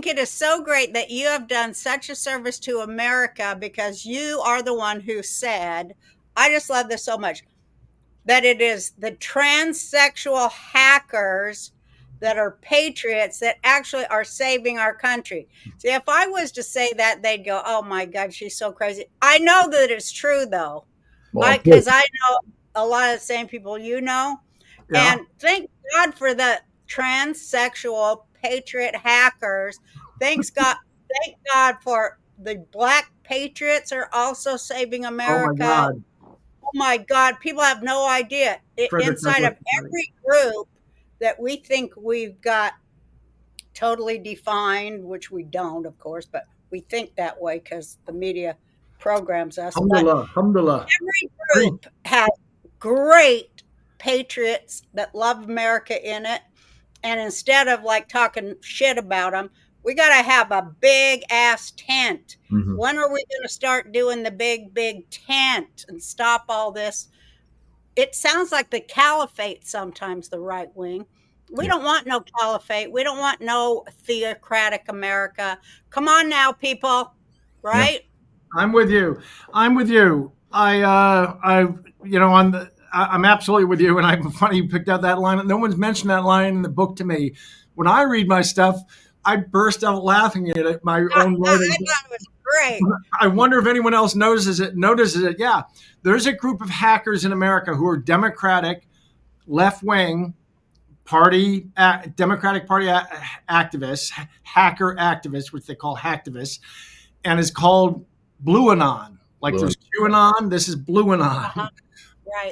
think it is so great that you have done such a service to America, because you are the one who said, I just love this so much, that it is the transsexual hackers that are patriots that actually are saving our country. See, if I was to say that, they'd go, oh my God, she's so crazy. I know that it's true, though, Well, because I know a lot of the same people you know. Yeah. And thank God for the transsexual patriot hackers. Thanks God. Thank God for the black patriots are also saving Oh my America. God. Oh my God, people have no idea. Frederick Inside of Douglass. every group that we think we've got totally defined, which we don't, of course, but we think that way because the media programs us. But Alhamdulillah. Alhamdulillah. every group has great patriots that love America in it. And instead of like talking shit about them, we got to have a big ass tent. Mhm. When are we going to start doing the big tent and stop all this? It sounds like the caliphate sometimes, the right wing. We Yeah. don't want no caliphate. We don't want no theocratic America. Come on now, people. Right? I'm with you. I'm with you. I'm absolutely with you. And I'm funny you picked out that line. No one's mentioned that line in the book to me. When I read my stuff, I burst out laughing at it, my own I writing. thought it was great. I wonder if anyone else notices it. Yeah, there's a group of hackers in America who are Democratic, left-wing party, Democratic Party activists, hacker activists, which they call hacktivists, and it's called Blue Anon. Like Blue. there's QAnon, this is Blue Anon. Uh-huh.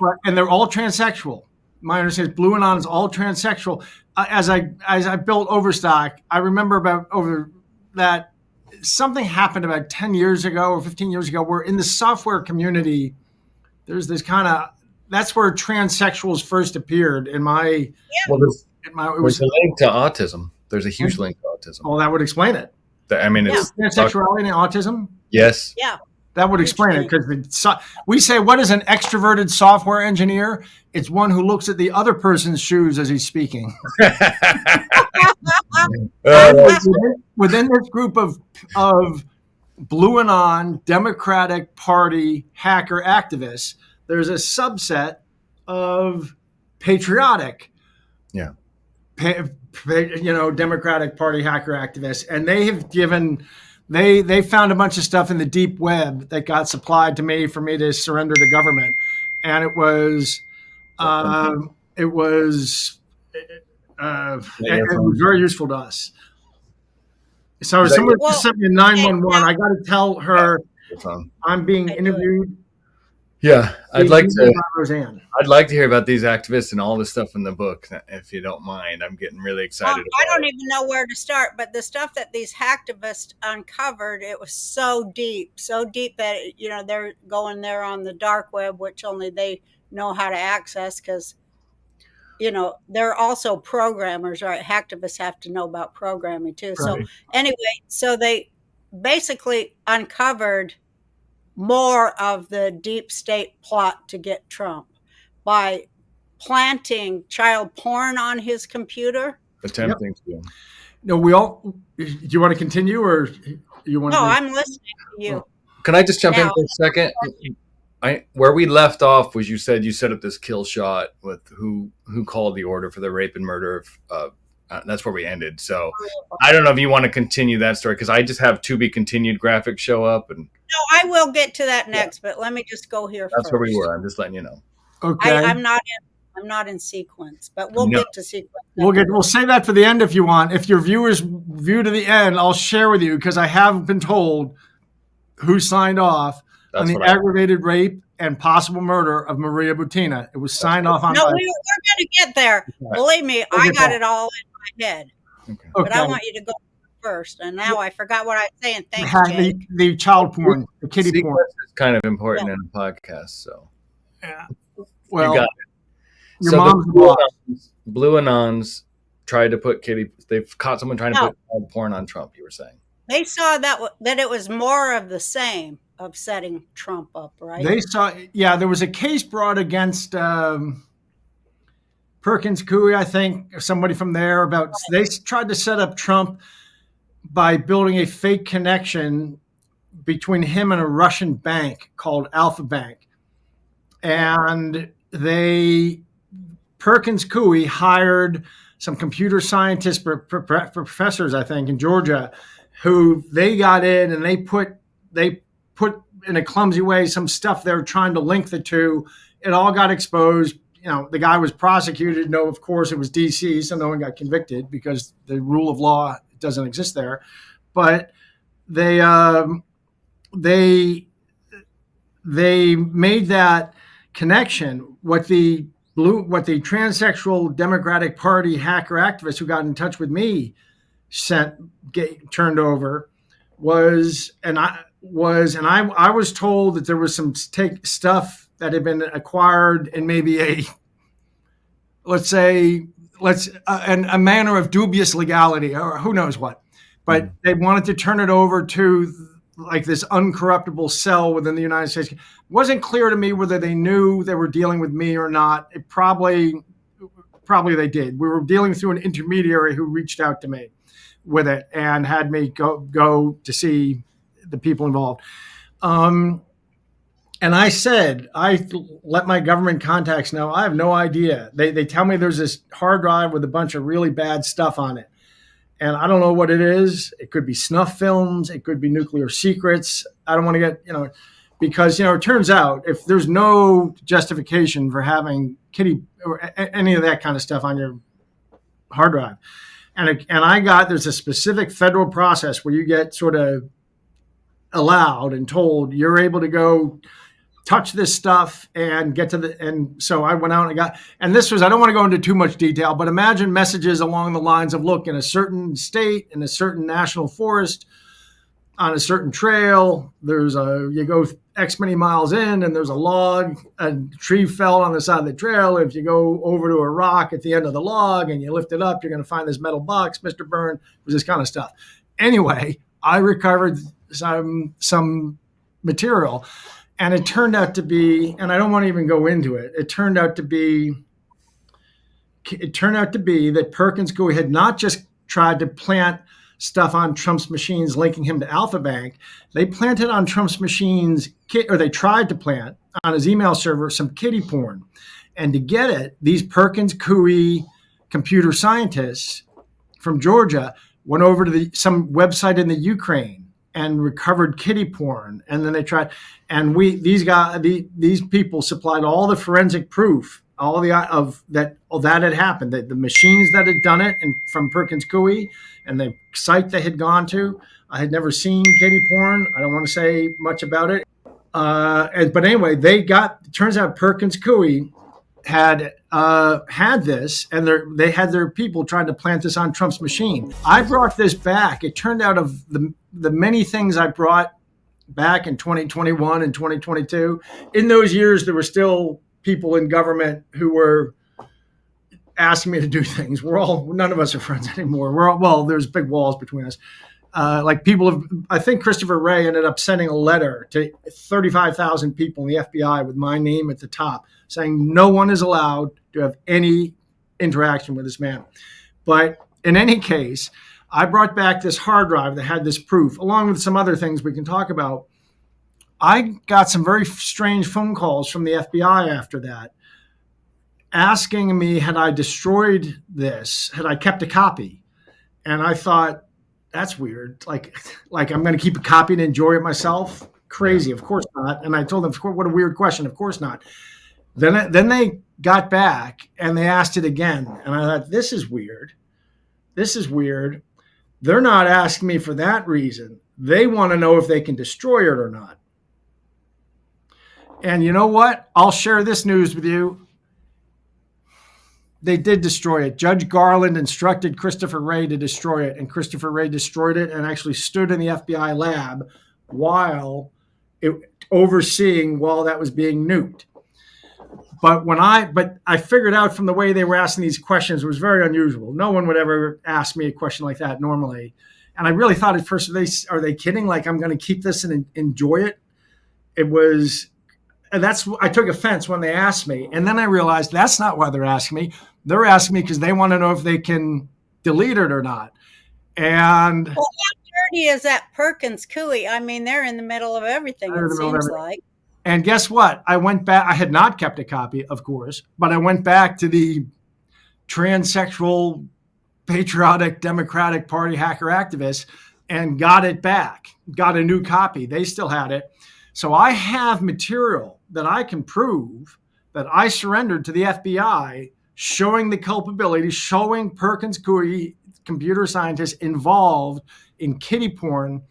Right. And they're all transsexual. My understanding is Blue Anon is all transsexual. As I built Overstock, I remember over that something happened about 10 years ago or 15 years ago where in the software community, there's this kind of, that's where transsexuals first appeared in my, Well, there's a link to autism. There's a huge link to autism. Well, that would explain it. I mean, it's Transsexuality and autism? Yes. Yeah. That would explain it, because we say, what is an extroverted software engineer? It's one who looks at the other person's shoes as he's speaking. Within this group of Blue Anon Democratic Party hacker activists, there's a subset of patriotic, Democratic Party hacker activists, and they have given. They found a bunch of stuff in the deep web that got supplied to me for me to surrender to government, and it was very useful to us. So someone just sent me a 911. I got to tell her I'm being interviewed. Yeah, I'd like to. Roseanne. I'd like to hear about these activists and all the stuff in the book, if you don't mind. I'm getting really excited. I don't even know where to start, but the stuff that these hacktivists uncovered, it was so deep that they're going there on the dark web, which only they know how to access, because they're also programmers, right? Hacktivists have to know about programming too. Right. So anyway, so they basically uncovered more of the deep state plot to get Trump by planting child porn on his computer. Attempting to. No, do you want to continue, or you want? No, I'm listening to you. Can I just jump in for a second? Where we left off was you said you set up this kill shot with who called the order for the rape and murder of. That's where we ended. So I don't know if you want to continue that story, because I just have to be continued graphics show up. And no, I will get to that next, but let me just go here. That's first. Where we were. I'm just letting you know. Okay. I'm not in sequence, but we'll get to sequence. We'll say that for the end if you want. If your viewers view to the end, I'll share with you, because I have been told who signed off on the aggravated rape and possible murder of Maria Butina. It was signed off on. No, we're going to get there. Okay. Believe me, I got it all in my head. Okay. But I want you to go first. And now I forgot what I was saying. Thanks, Jake. The child porn, the kiddie porn. Is kind of important in a podcast. So, yeah. Well, you got it. Your so mom's Blue Anons tried to put they've caught someone trying to put child porn on Trump, you were saying. They saw that it was more of the same of setting Trump up, right? They saw, there was a case brought against Perkins Coie, I think, somebody from there, about they tried to set up Trump by building a fake connection between him and a Russian bank called Alpha Bank. And Perkins Coie hired some computer scientists, professors, I think, in Georgia, who they got in and they put in a clumsy way some stuff they were trying to link the two. It all got exposed. The guy was prosecuted. No, of course, it was D.C., so no one got convicted because the rule of law doesn't exist there. But they made that connection. What the transsexual Democratic Party hacker activists who got in touch with me turned over was, and I was told that there was some stuff that had been acquired in maybe a manner of dubious legality, or who knows what, but they wanted to turn it over to like this uncorruptible cell within the United States. It wasn't clear to me whether they knew they were dealing with me or not. It probably they did. We were dealing through an intermediary who reached out to me with it and had me go to see the people involved. And I said, I let my government contacts know, I have no idea. They tell me there's this hard drive with a bunch of really bad stuff on it. And I don't know what it is. It could be snuff films. It could be nuclear secrets. I don't want to get, because, it turns out if there's no justification for having kitty or any of that kind of stuff on your hard drive. And there's a specific federal process where you get sort of allowed and told you're able to go touch this stuff and get to and so I went out and I don't want to go into too much detail, but imagine messages along the lines of, look, in a certain state, in a certain national forest, on a certain trail, you go X many miles in and there's a tree fell on the side of the trail. If you go over to a rock at the end of the log and you lift it up, you're going to find this metal box, Mr. Byrne, was this kind of stuff. Anyway, I recovered some material. And it turned out to be, and I don't want to even go into it. It turned out to be that Perkins Coie had not just tried to plant stuff on Trump's machines linking him to Alpha Bank. They planted on Trump's machines, or they tried to plant on his email server some kiddie porn. And to get it, these Perkins Coie computer scientists from Georgia went over to some website in the Ukraine and recovered kiddie porn. And then they tried, and these people supplied all the forensic proof, that had happened, that the machines that had done it, and from Perkins Coie and the site they had gone to. I had never seen kiddie porn. I don't want to say much about it. But anyway, it turns out Perkins Coie had this, and they had their people trying to plant this on Trump's machine. I brought this back. It turned out of the many things I brought back in 2021 and 2022, in those years, there were still people in government who were asking me to do things. None of us are friends anymore. There's big walls between us. I think Christopher Wray ended up sending a letter to 35,000 people in the FBI with my name at the top saying no one is allowed to have any interaction with this man. But in any case, I brought back this hard drive that had this proof, along with some other things we can talk about. I got some very strange phone calls from the FBI after that, asking me, had I destroyed this? Had I kept a copy? And I thought, that's weird. Like I'm going to keep a copy and enjoy it myself? Crazy. Of course not. And I told them, what a weird question. Of course not. Then they got back and they asked it again. And I thought, this is weird. They're not asking me for that reason. They want to know if they can destroy it or not. And you know what? I'll share this news with you. They did destroy it. Judge Garland instructed Christopher Wray to destroy it, and Christopher Wray destroyed it and actually stood in the FBI lab while that was being nuked. But I figured out from the way they were asking these questions, it was very unusual. No one would ever ask me a question like that normally. And I really thought at first, are they kidding? Like, I'm going to keep this and enjoy it. I took offense when they asked me. And then I realized that's not why they're asking me. They're asking me because they want to know if they can delete it or not. And handy is that Perkins Coie? I mean, they're in the middle of everything, it seems like. And guess what? I went back. I had not kept a copy, of course, but I went back to the transsexual, patriotic, Democratic Party hacker activists and got it back, got a new copy. They still had it. So I have material that I can prove that I surrendered to the FBI, showing the culpability, showing Perkins Coie, computer scientists involved in kiddie porn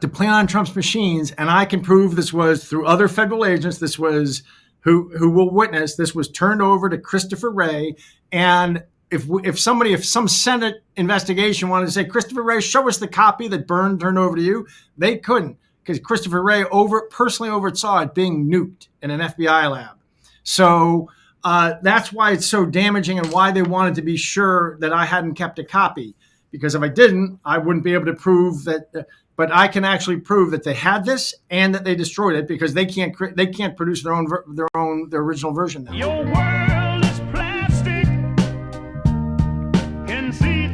to play on Trump's machines. And I can prove this was through other federal agents. This was who will witness. This was turned over to Christopher Wray. And if some Senate investigation wanted to say, Christopher Wray, show us the copy that Byrne turned over to you, they couldn't, because Christopher Wray personally oversaw it being nuked in an FBI lab. So that's why it's so damaging and why they wanted to be sure that I hadn't kept a copy. Because if I didn't, I wouldn't be able to prove that. But I can actually prove that they had this and that they destroyed it, because they can't produce their original version now. Your world is plastic. Can see